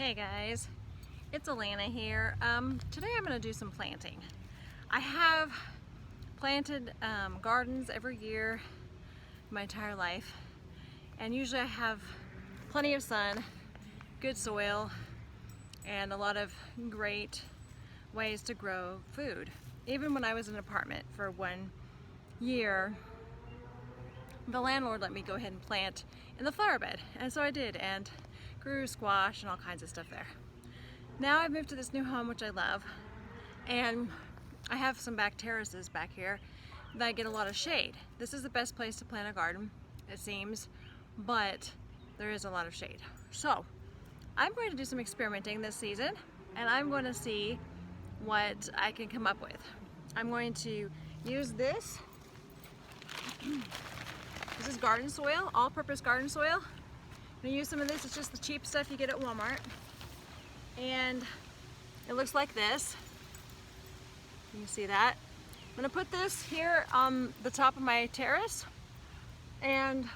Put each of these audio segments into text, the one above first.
Hey guys, it's Alana here. Today I'm going to do some planting. I have planted gardens every year my entire life, and usually I have plenty of sun, good soil, and a lot of great ways to grow food. Even when I was in an apartment for 1 year, the landlord let me go ahead and plant in the flower bed, and so I did, and grew squash and all kinds of stuff there. Now I've moved to this new home, which I love, and I have some back terraces back here that get a lot of shade. This is the best place to plant a garden, it seems, but there is a lot of shade. So I'm going to do some experimenting this season, and I'm going to see what I can come up with. I'm going to use this. This is garden soil, all-purpose garden soil. I'm gonna use some of this. It's just the cheap stuff you get at Walmart. And it looks like this. You can see that. I'm gonna put this here on the top of my terrace. And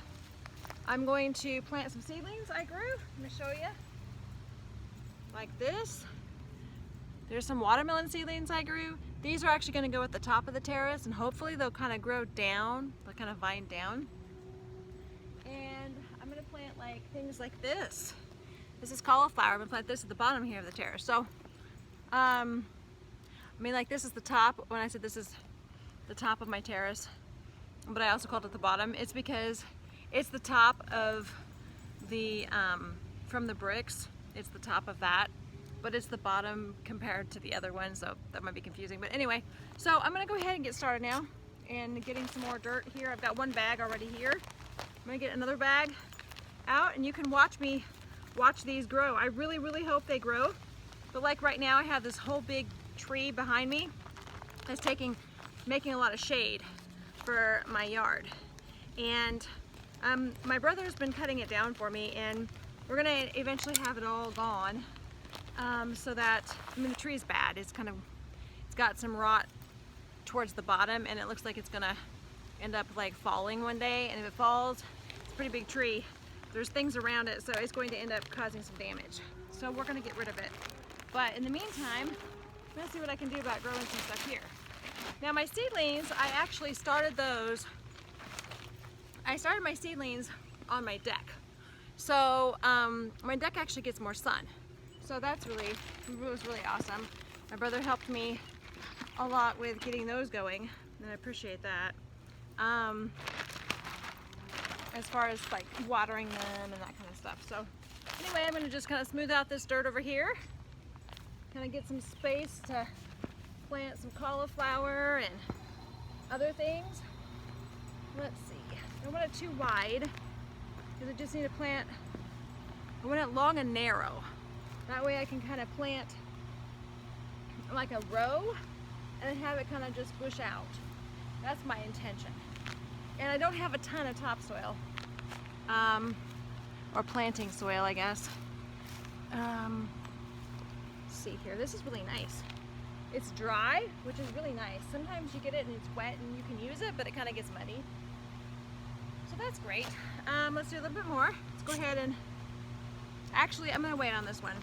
I'm going to plant some seedlings I grew. Let me show you. Like this. There's some watermelon seedlings I grew. These are actually gonna go at the top of the terrace, and hopefully they'll kind of grow down. They'll kind of vine down. And I'm gonna plant like things like this. This is cauliflower. I'm gonna plant this at the bottom here of the terrace. So, I mean, like, this is the top. When I said this is the top of my terrace, but I also called it the bottom, it's because it's the top of the, from the bricks, it's the top of that, but it's the bottom compared to the other one, so that might be confusing. But anyway, so I'm gonna go ahead and get started now and getting some more dirt here. I've got one bag already here. I'm gonna get another bag out, and you can watch me watch these grow. I really, really hope they grow. But like right now, I have this whole big tree behind me that's making a lot of shade for my yard. And my brother's been cutting it down for me, and we're gonna eventually have it all gone. So that, I mean, the tree's bad. It's got some rot towards the bottom, and it looks like it's gonna end up like falling one day, and if it falls, it's a pretty big tree. There's things around it, so it's going to end up causing some damage. So we're gonna get rid of it. But in the meantime, I'm gonna see what I can do about growing some stuff here. Now my seedlings, I actually started those. I started my seedlings on my deck. So my deck actually gets more sun. So that's was really awesome. My brother helped me a lot with getting those going, and I appreciate that. As far as like watering them and that kind of stuff. So anyway, I'm gonna just kind of smooth out this dirt over here, kind of get some space to plant some cauliflower and other things. Let's see, I don't want it too wide because I just need to plant, I want it long and narrow. That way I can kind of plant like a row and then have it kind of just bush out. That's my intention. And I don't have a ton of topsoil, or planting soil, I guess. Let's see here, this is really nice. It's dry, which is really nice. Sometimes you get it and it's wet and you can use it, but it kind of gets muddy. So that's great. Let's do a little bit more. Let's go ahead and, actually, I'm gonna wait on this one.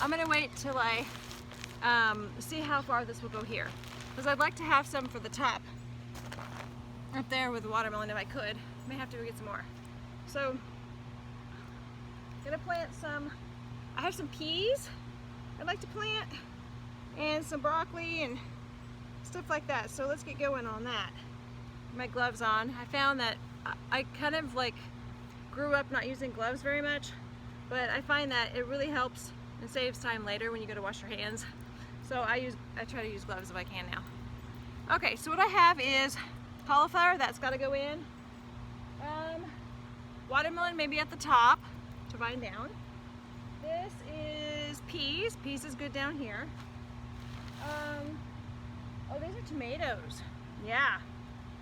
I'm gonna wait till I see how far this will go here, because I'd like to have some for the top up there with the watermelon if I could. May have to go get some more. So, gonna plant some, I have some peas I'd like to plant, and some broccoli and stuff like that. So let's get going on that. My gloves on. I found that I kind of like grew up not using gloves very much, but I find that it really helps and saves time later when you go to wash your hands. So I try to use gloves if I can now. Okay, so what I have is cauliflower, that's got to go in. Watermelon maybe at the top to vine down. This is peas. Peas is good down here. Oh, these are tomatoes. Yeah,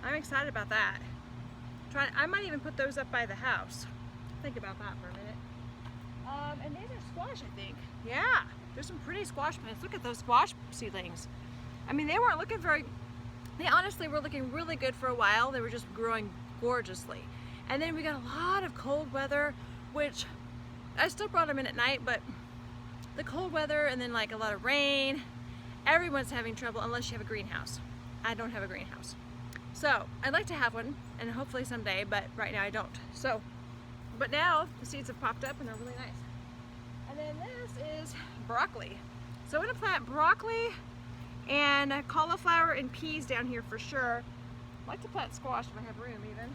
I'm excited about that. I might even put those up by the house. Think about that for a minute. And these are squash, I think. Yeah, there's some pretty squash plants. Look at those squash seedlings. I mean, they weren't looking they honestly were looking really good for a while. They were just growing gorgeously. And then we got a lot of cold weather, which I still brought them in at night, but the cold weather and then like a lot of rain, everyone's having trouble unless you have a greenhouse. I don't have a greenhouse. So I'd like to have one, and hopefully someday, but right now I don't. So, but now the seeds have popped up and they're really nice. And then this is broccoli. So I'm gonna plant broccoli and cauliflower and peas down here for sure. I'd like to plant squash if I have room even.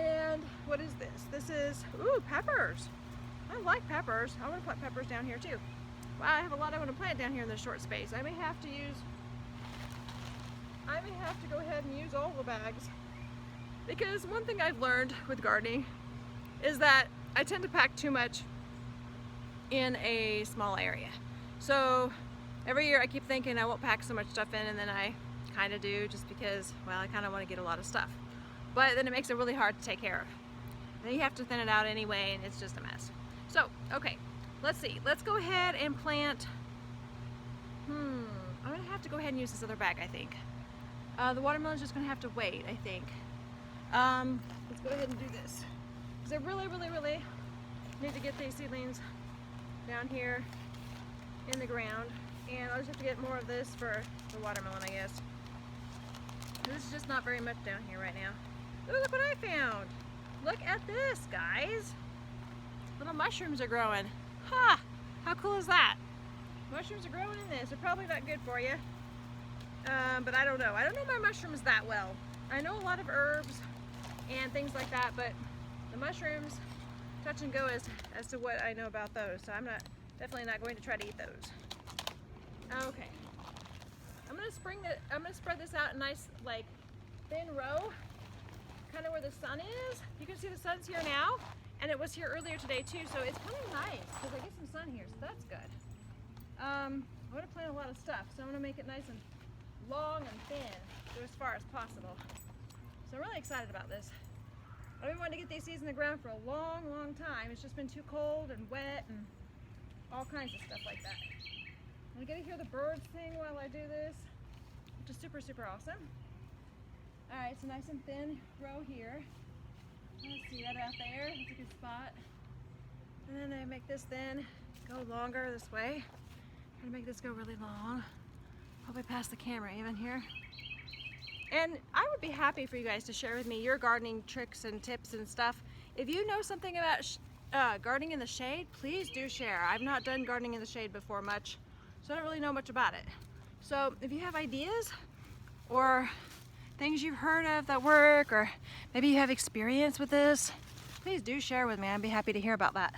And what is this? This is, ooh, peppers. I like peppers. I want to plant peppers down here too. Wow, I have a lot I want to plant down here in this short space. I may have to go ahead and use all the bags, because one thing I've learned with gardening is that I tend to pack too much in a small area. So every year I keep thinking I won't pack so much stuff in, and then I kind of do, just because, well, I kind of want to get a lot of stuff. But then it makes it really hard to take care of. Then you have to thin it out anyway, and it's just a mess. So, okay, let's see. Let's go ahead and plant, I'm gonna have to go ahead and use this other bag, I think. The watermelon's just gonna have to wait, I think. Let's go ahead and do this, because I really, really, really need to get these seedlings down here in the ground, and I'll just have to get more of this for the watermelon, I guess. This is just not very much down here right now. Ooh, look what I found! Look at this, guys! Little mushrooms are growing. Ha! How cool is that? Mushrooms are growing in this. They're probably not good for you. But I don't know. I don't know my mushrooms that well. I know a lot of herbs and things like that, but the mushrooms, touch and go as to what I know about those. So I'm definitely not going to try to eat those. Okay. I'm gonna spread this out in a nice, like, thin row, kind of where the sun is. You can see the sun's here now, and it was here earlier today too, so it's kind of nice because I get some sun here, so that's good. I want to plant a lot of stuff, so I'm going to make it nice and long and thin, go as far as possible. So I'm really excited about this. I've been wanting to get these seeds in the ground for a long, long time. It's just been too cold and wet and all kinds of stuff like that. I get to hear the birds sing while I do this, which is super, super awesome. All right, so nice and thin row here. Let's see that out there. That's a good spot. And then I make this then go longer this way. I'm gonna make this go really long. Probably past the camera even here. And I would be happy for you guys to share with me your gardening tricks and tips and stuff. If you know something about gardening in the shade, please do share. I've not done gardening in the shade before much, so I don't really know much about it. So if you have ideas or things you've heard of that work, or maybe you have experience with this, please do share with me. I'd be happy to hear about that.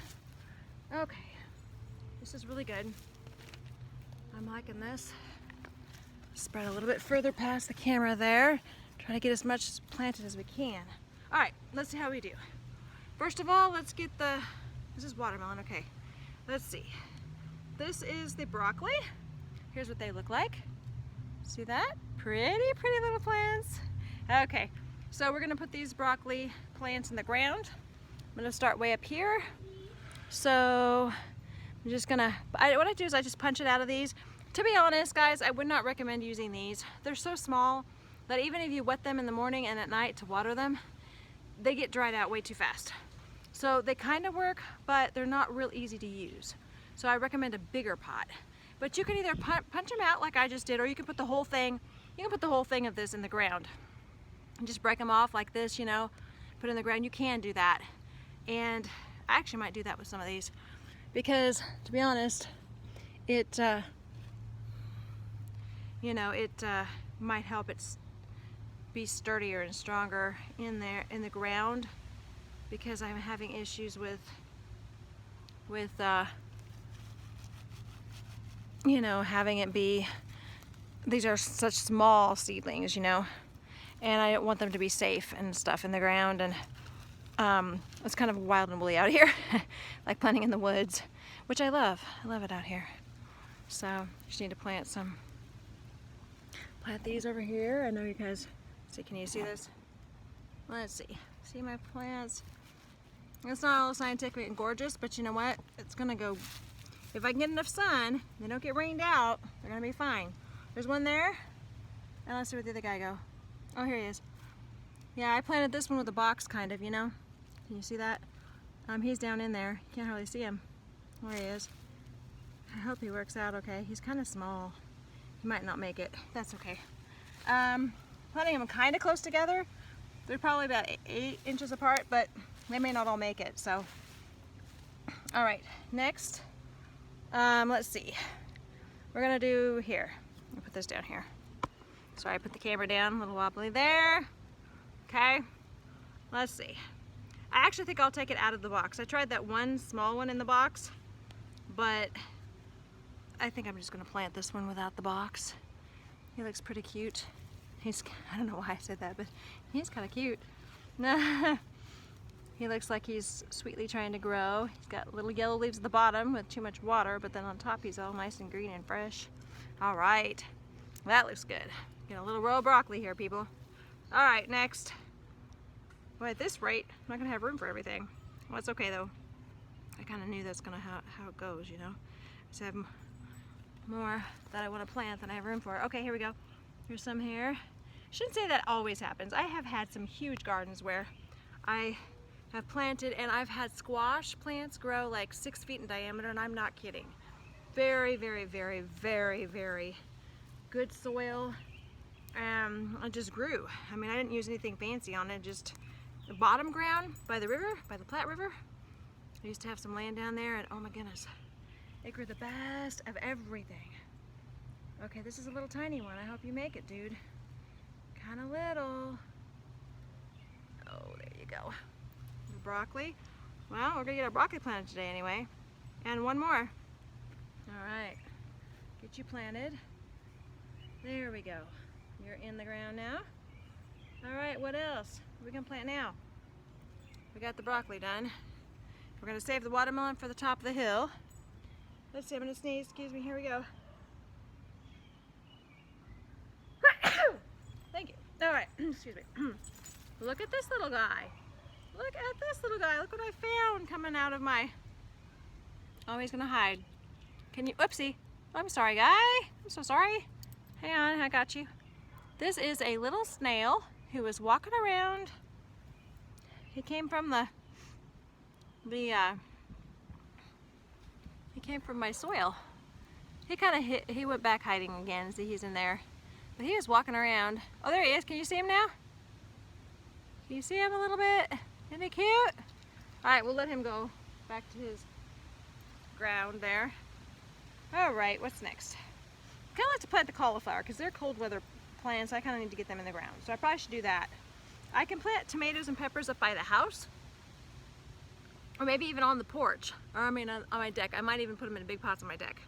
Okay, this is really good. I'm liking this. Spread a little bit further past the camera there. Try to get as much planted as we can. All right, let's see how we do. First of all, let's get this is watermelon, okay. Let's see. This is the broccoli. Here's what they look like. See that? Pretty, pretty little plants. Okay, so we're gonna put these broccoli plants in the ground. I'm gonna start way up here. So I'm just gonna, what I do is I just punch it out of these. To be honest, guys, I would not recommend using these. They're so small that even if you wet them in the morning and at night to water them, they get dried out way too fast. So they kind of work, but they're not real easy to use. So I recommend a bigger pot. But you can either punch them out like I just did, or you can put the whole thing, of this in the ground. And just break them off like this, you know, put it in the ground. You can do that. And I actually might do that with some of these, because to be honest, it might help it be sturdier and stronger in the ground, because I'm having issues with having it be, these are such small seedlings, and I don't want them to be safe and stuff in the ground. And it's kind of wild and woolly out here, like planting in the woods, which I love. I love it out here. So just need to plant these over here. I know you guys see, can you see this? Let's see. See my plants? It's not all scientific and gorgeous, but you know what? It's gonna go, if I can get enough sun, they don't get rained out, they're gonna be fine. There's one there, and let's see where the other guy go. Oh, here he is. Yeah, I planted this one with a box, kind of, Can you see that? He's down in there. Can't hardly see him. There he is. I hope he works out okay. He's kind of small. He might not make it. That's okay. Planting them kind of close together. They're probably about 8 inches apart, but they may not all make it. So, all right. Next, let's see. We're gonna do here. I'll put this down here. Sorry, I put the camera down, a little wobbly there. Okay. Let's see. I actually think I'll take it out of the box. I tried that one small one in the box, but I think I'm just gonna plant this one without the box. He looks pretty cute. I don't know why I said that, but he's kind of cute. He looks like he's sweetly trying to grow. He's got little yellow leaves at the bottom with too much water, but then on top he's all nice and green and fresh. All right, that looks good. Get a little row of broccoli here, people. All right, next. Well, at this rate, I'm not gonna have room for everything. Well, it's okay though. I kind of knew that's gonna how it goes, you know. I just have more that I want to plant than I have room for. Okay, here we go. Here's some here. Shouldn't say that always happens. I have had some huge gardens where I have planted and I've had squash plants grow like 6 feet in diameter, and I'm not kidding. Very, very, very, very, very good soil. It just grew. I mean, I didn't use anything fancy on it, just the bottom ground by the river, by the Platte River. I used to have some land down there, and oh my goodness, it grew the best of everything. Okay, this is a little tiny one. I hope you make it, dude. Kind of little. Oh, there you go. The broccoli. Well, we're gonna get our broccoli planted today anyway. And one more. All right, get you planted. There we go. You're in the ground now. All right, what else? What are we gonna plant now? We got the broccoli done. We're gonna save the watermelon for the top of the hill. Let's see, I'm gonna sneeze. Excuse me, here we go. Thank you. All right, excuse me. Look at this little guy. Look at this little guy. Look what I found coming out of my... Oh, he's gonna hide. Can you, oopsie. I'm sorry, guy. I'm so sorry. Hang on, I got you. This is a little snail who was walking around. He came from he came from my soil. He kind of he went back hiding again. See, he's in there. But he was walking around. Oh, there he is. Can you see him now? Can you see him a little bit? Isn't he cute? All right, we'll let him go back to his ground there. All right, what's next? I kind of like to plant the cauliflower because they're cold weather plants. I kind of need to get them in the ground. So I probably should do that. I can plant tomatoes and peppers up by the house, or maybe even on the porch, or I mean on my deck. I might even put them in big pots on my deck.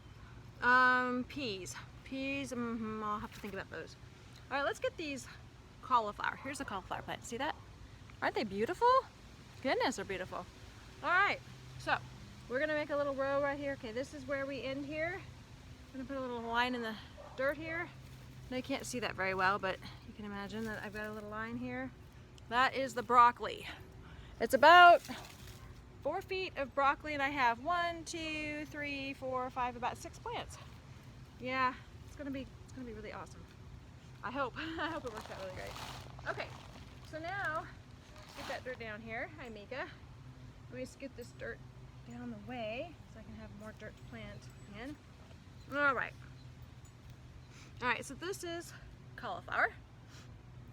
Peas. I'll have to think about those. All right, let's get these cauliflower. Here's a cauliflower plant. See that? Aren't they beautiful? Goodness, they're beautiful. All right, so we're gonna make a little row right here. Okay, this is where we end here. I'm gonna put a little line in the dirt here. Now you can't see that very well, but you can imagine that I've got a little line here. That is the broccoli. It's about 4 feet of broccoli, and I have 1, 2, 3, 4, 5, about 6 plants. Yeah, it's gonna be really awesome. I hope. I hope it works out really great. Okay, so now get that dirt down here. Hi, Mika. Let me scoot this dirt down the way so I can have more dirt to plant in. All right. All right, so this is cauliflower,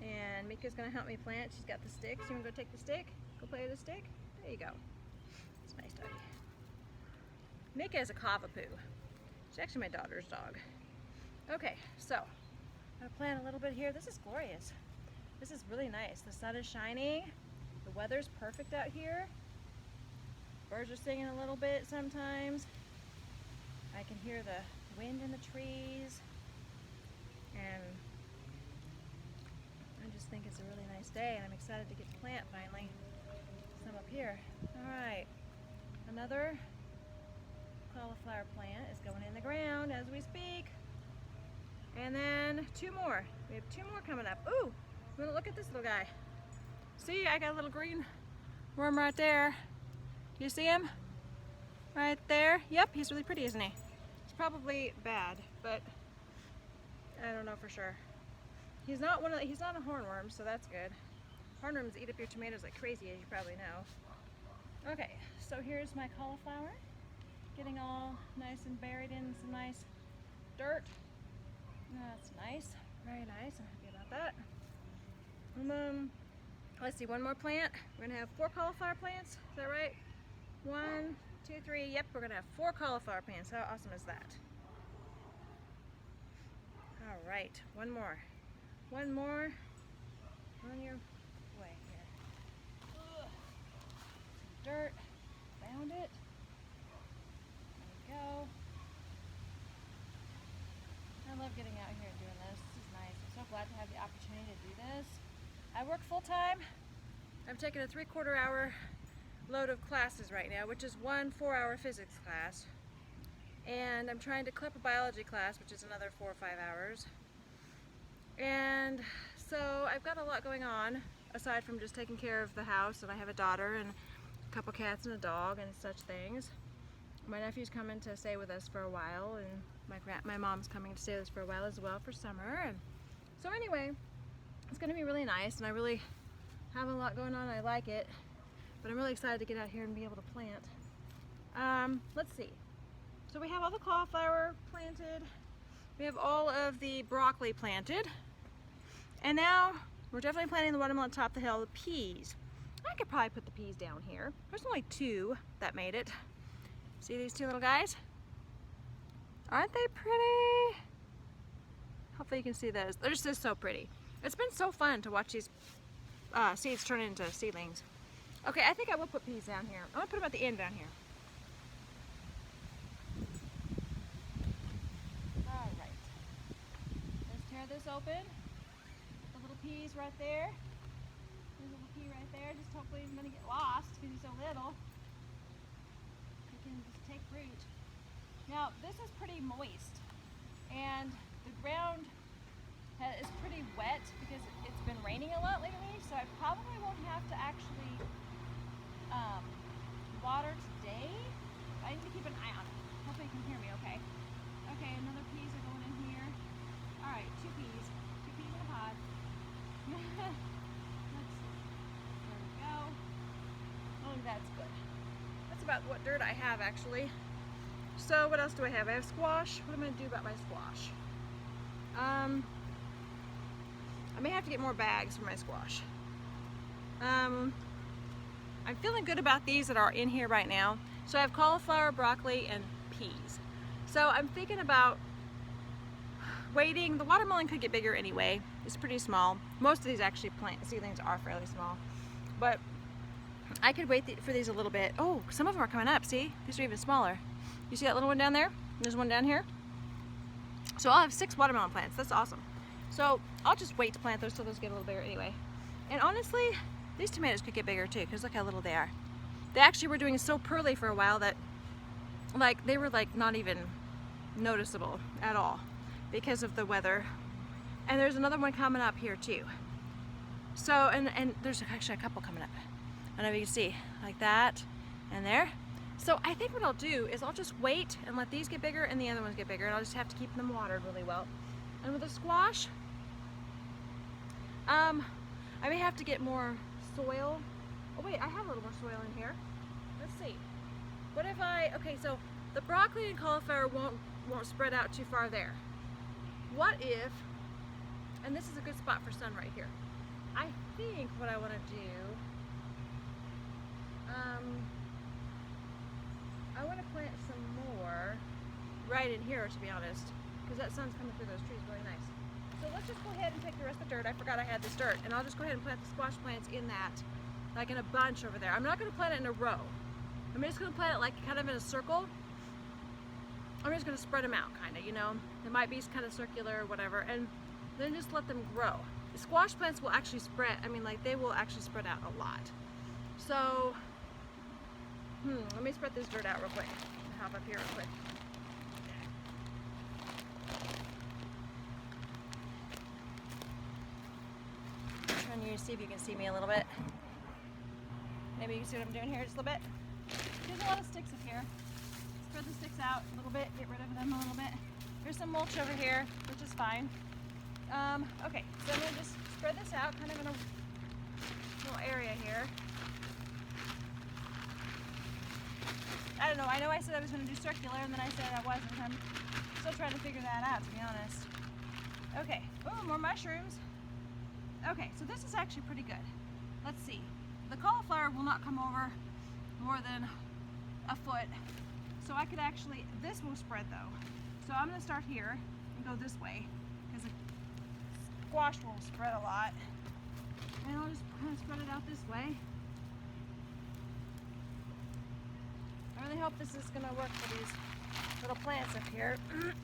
and Mika's gonna help me plant. She's got the sticks. You wanna go take the stick? Go play with the stick? There you go. It's nice, doggy. Mika is a cavapoo. She's actually my daughter's dog. Okay, so I'm gonna plant a little bit here. This is glorious. This is really nice. The sun is shining. The weather's perfect out here. Birds are singing a little bit sometimes. I can hear the wind in the trees. And I just think it's a really nice day, and I'm excited to get to plant finally. Some up here. All right, another cauliflower plant is going in the ground as we speak. And then 2 more. We have 2 more coming up. Ooh, you wanna look at this little guy? See, I got a little green worm right there. You see him? Right there? Yep, he's really pretty, isn't he? It's probably bad, but I don't know for sure. He's not a hornworm, so that's good. Hornworms eat up your tomatoes like crazy, as you probably know. Okay, so here's my cauliflower. getting all nice and buried in some nice dirt. That's nice, very nice. I'm happy about that. And then, let's see, one more plant. We're gonna have 4 cauliflower plants. Is that right? 1, 2, 3. Yep, we're gonna have 4 cauliflower plants. How awesome is that? All right, one more. One more on your way here. Ugh. Some dirt. Found it. There we go. I love getting out here and doing this. This is nice. I'm so glad to have the opportunity to do this. I work full time. I'm taking a 3/4 hour load of classes right now, which is 1 4-hour physics class. And I'm trying to clip a biology class, which is another 4 or 5 hours. And so I've got a lot going on aside from just taking care of the house, and I have a daughter and a couple cats and a dog and such things. My nephew's coming to stay with us for a while, and my mom's coming to stay with us for a while as well for summer. And so anyway, it's going to be really nice, and I really have a lot going on. I like it, but I'm really excited to get out here and be able to plant. Let's see. So we have all the cauliflower planted. We have all of the broccoli planted. And now we're definitely planting the watermelon top of the hill, the peas. I could probably put the peas down here. There's only 2 that made it. See these 2 little guys? Aren't they pretty? Hopefully you can see those. They're just so pretty. It's been so fun to watch these seeds turn into seedlings. Okay, I think I will put peas down here. I'm gonna put them at the end down here. All right. Let's tear this open. The little peas right there. There's a little pea right there. Just hopefully he's gonna get lost because he's so little. He can just take root. Now, this is pretty moist, and the ground is pretty wet because it's been raining a lot lately, so I probably won't have to actually water today. I need to keep an eye on it. Hopefully you can hear me okay. Okay, another peas are going in here. All right, 2 peas. 2 peas in a pod. Let's see. There we go. Oh, that's good. That's about what dirt I have, actually. So what else do I have? I have squash. What am I going to do about my squash? I may have to get more bags for my squash. I'm feeling good about these that are in here right now. So I have cauliflower, broccoli, and peas. So I'm thinking about waiting. The watermelon could get bigger anyway. It's pretty small. Most of these actually seedlings are fairly small. But I could wait for these a little bit. Oh, some of them are coming up. See? These are even smaller. You see that little one down there? There's one down here. So I'll have 6 watermelon plants. That's awesome. So I'll just wait to plant those till those get a little bigger anyway. And honestly, these tomatoes could get bigger too, because look how little they are. They actually were doing so poorly for a while that they were not even noticeable at all because of the weather. And there's another one coming up here too. So, and there's actually a couple coming up. I don't know if you can see, like that and there. So I think what I'll do is I'll just wait and let these get bigger and the other ones get bigger, and I'll just have to keep them watered really well. And with the squash, I may have to get more soil. Oh wait, I have a little more soil in here. Let's see. What if okay, so the broccoli and cauliflower won't spread out too far there. What if, and this is a good spot for sun right here. I think what I want to do, I want to plant some more right in here, to be honest, because that sun's coming through those trees really nice. So let's just go ahead and take the rest of the dirt. I forgot I had this dirt, and I'll just go ahead and plant the squash plants in that, like in a bunch over there. I'm not going to plant it in a row. I'm just going to plant it like kind of in a circle. I'm just going to spread them out, kind of, you know. It might be kind of circular or whatever, and then just let them grow. The squash plants will actually spread. I mean, they will actually spread out a lot. So, let me spread this dirt out real quick. I'll hop up here real quick. I'm trying to see if you can see me a little bit. Maybe you can see what I'm doing here just a little bit. There's a lot of sticks up here. Spread the sticks out a little bit, get rid of them a little bit. There's some mulch over here, which is fine. Okay, so I'm going to just spread this out kind of in a little area here. I don't know. I know I said I was going to do circular, and then I said I wasn't. I'm still trying to figure that out, to be honest. Okay. Oh, more mushrooms. Okay, so this is actually pretty good. Let's see. The cauliflower will not come over more than a foot. So I could actually, this will spread though. So I'm going to start here and go this way, because the squash will spread a lot. And I'll just kind of spread it out this way. I really hope this is going to work for these little plants up here.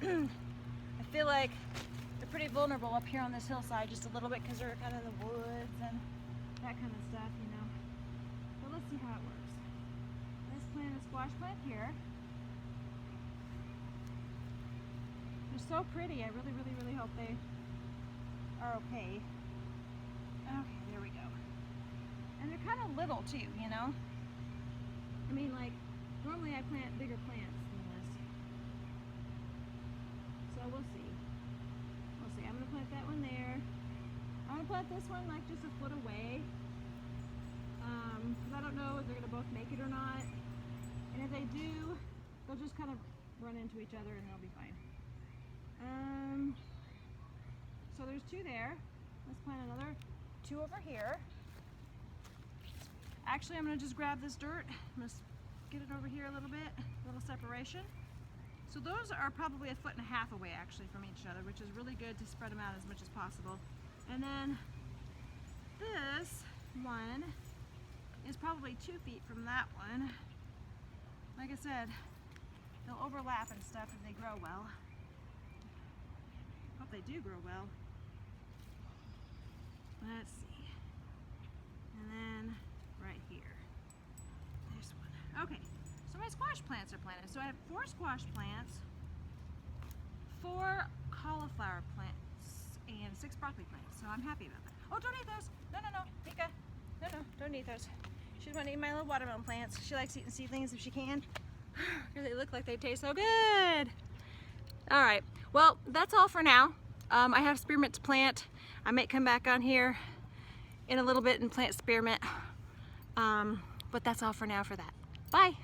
I feel like they're pretty vulnerable up here on this hillside just a little bit because they're kind of in the woods and that kind of stuff, you know. But let's see how it works. Let's plant a squash plant here. They're so pretty. I really, really, really hope they are okay. Okay, there we go. And they're kind of little too, you know. I mean, like, normally I plant bigger plants than this. So we'll see. We'll see. I'm going to plant that one there. I'm going to plant this one like just a foot away. Because I don't know if they're going to both make it or not. And if they do, they'll just kind of run into each other and they'll be fine. So there's two there. Let's plant another two over here. Actually, I'm going to just grab this dirt. I'm going to get it over here a little bit, a little separation. So those are probably 1.5 feet away actually from each other, which is really good to spread them out as much as possible. And then this one is probably 2 feet from that one. Like I said, they'll overlap and stuff if they grow well. Hope they do grow well. Let's see. And then right here. This one. Okay, so my squash plants are planted. So I have 4 squash plants, 4 cauliflower plants, and 6 broccoli plants. So I'm happy about that. Oh, don't eat those. No, no, no. Mika. No, no, don't eat those. She doesn't want to eat my little watermelon plants. She likes eating seedlings if she can. Because they look like they taste so good. All right. Well, that's all for now. I have spearmint to plant. I may come back on here in a little bit and plant spearmint. But that's all for now for that. Bye.